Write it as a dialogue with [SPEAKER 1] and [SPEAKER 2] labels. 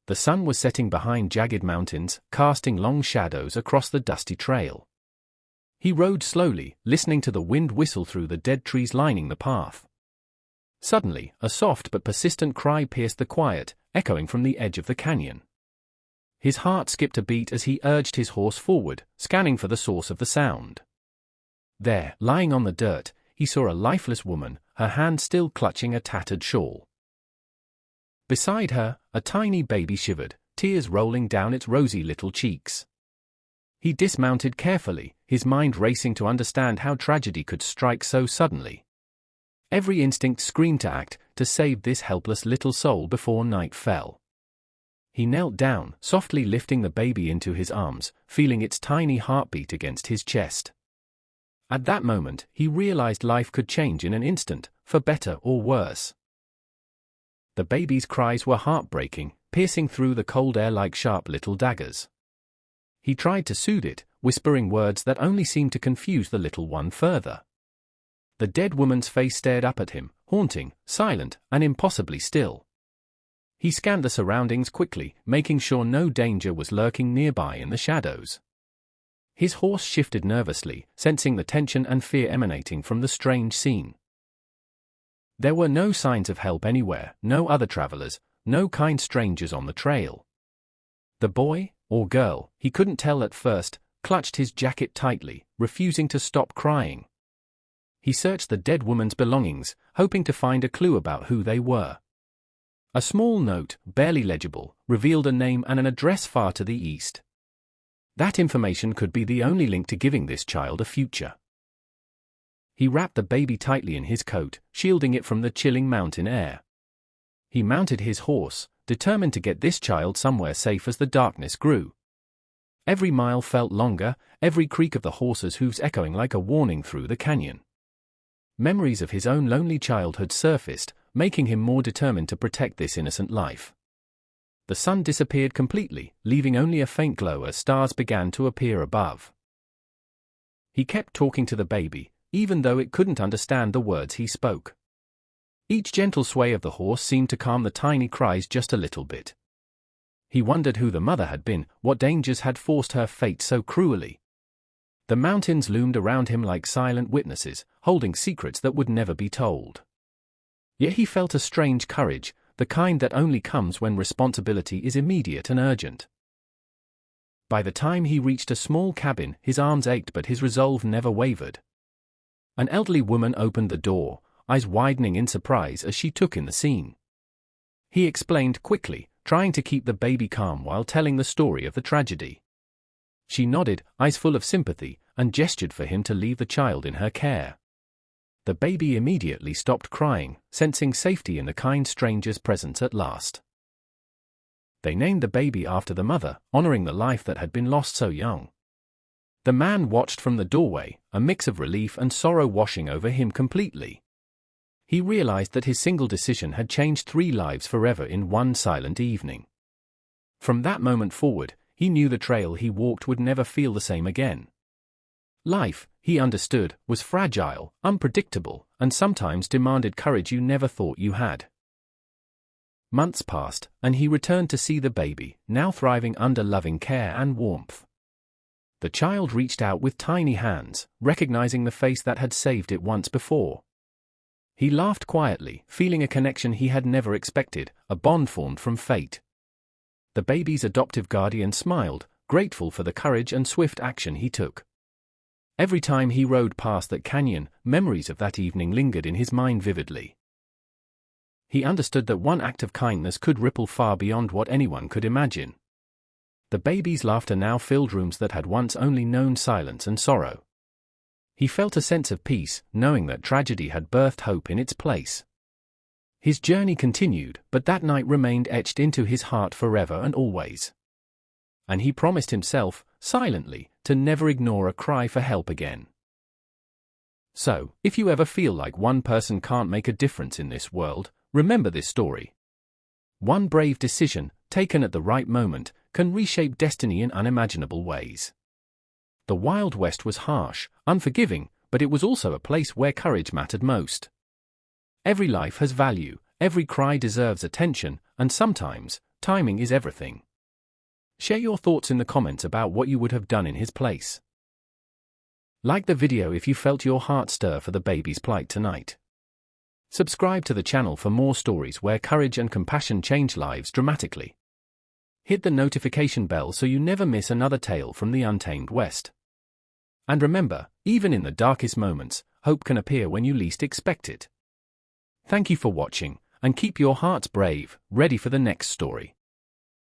[SPEAKER 1] The sun was setting behind jagged mountains, casting long shadows across the dusty trail. He rode slowly, listening to the wind whistle through the dead trees lining the path. Suddenly, a soft but persistent cry pierced the quiet, echoing from the edge of the canyon. His heart skipped a beat as he urged his horse forward, scanning for the source of the sound. There, lying on the dirt, he saw a lifeless woman, her hand still clutching a tattered shawl. Beside her, a tiny baby shivered, tears rolling down its rosy little cheeks. He dismounted carefully, his mind racing to understand how tragedy could strike so suddenly. Every instinct screamed to act, to save this helpless little soul before night fell. He knelt down, softly lifting the baby into his arms, feeling its tiny heartbeat against his chest. At that moment, he realized life could change in an instant, for better or worse. The baby's cries were heartbreaking, piercing through the cold air like sharp little daggers. He tried to soothe it, whispering words that only seemed to confuse the little one further. The dead woman's face stared up at him, haunting, silent, and impossibly still. He scanned the surroundings quickly, making sure no danger was lurking nearby in the shadows. His horse shifted nervously, sensing the tension and fear emanating from the strange scene. There were no signs of help anywhere, no other travelers, no kind strangers on the trail. The boy, or girl, he couldn't tell at first, clutched his jacket tightly, refusing to stop crying. He searched the dead woman's belongings, hoping to find a clue about who they were. A small note, barely legible, revealed a name and an address far to the east. That information could be the only link to giving this child a future. He wrapped the baby tightly in his coat, shielding it from the chilling mountain air. He mounted his horse, determined to get this child somewhere safe as the darkness grew. Every mile felt longer, every creak of the horse's hooves echoing like a warning through the canyon. Memories of his own lonely childhood surfaced, making him more determined to protect this innocent life. The sun disappeared completely, leaving only a faint glow as stars began to appear above. He kept talking to the baby, even though it couldn't understand the words he spoke. Each gentle sway of the horse seemed to calm the tiny cries just a little bit. He wondered who the mother had been, what dangers had forced her fate so cruelly. The mountains loomed around him like silent witnesses, holding secrets that would never be told. Yet he felt a strange courage, the kind that only comes when responsibility is immediate and urgent. By the time he reached a small cabin, his arms ached but his resolve never wavered. An elderly woman opened the door, eyes widening in surprise as she took in the scene. He explained quickly, trying to keep the baby calm while telling the story of the tragedy. She nodded, eyes full of sympathy, and gestured for him to leave the child in her care. The baby immediately stopped crying, sensing safety in the kind stranger's presence at last. They named the baby after the mother, honoring the life that had been lost so young. The man watched from the doorway, a mix of relief and sorrow washing over him completely. He realized that his single decision had changed 3 lives forever in one silent evening. From that moment forward, he knew the trail he walked would never feel the same again. Life, he understood, was fragile, unpredictable, and sometimes demanded courage you never thought you had. Months passed, and he returned to see the baby, now thriving under loving care and warmth. The child reached out with tiny hands, recognizing the face that had saved it once before. He laughed quietly, feeling a connection he had never expected, a bond formed from fate. The baby's adoptive guardian smiled, grateful for the courage and swift action he took. Every time he rode past that canyon, memories of that evening lingered in his mind vividly. He understood that one act of kindness could ripple far beyond what anyone could imagine. The baby's laughter now filled rooms that had once only known silence and sorrow. He felt a sense of peace, knowing that tragedy had birthed hope in its place. His journey continued, but that night remained etched into his heart forever and always. And he promised himself, silently, to never ignore a cry for help again. So, if you ever feel like one person can't make a difference in this world, remember this story. One brave decision, taken at the right moment, can reshape destiny in unimaginable ways. The Wild West was harsh, unforgiving, but it was also a place where courage mattered most. Every life has value, every cry deserves attention, and sometimes, timing is everything. Share your thoughts in the comments about what you would have done in his place. Like the video if you felt your heart stir for the baby's plight tonight. Subscribe to the channel for more stories where courage and compassion change lives dramatically. Hit the notification bell so you never miss another tale from the untamed West. And remember, even in the darkest moments, hope can appear when you least expect it. Thank you for watching, and keep your hearts brave, ready for the next story.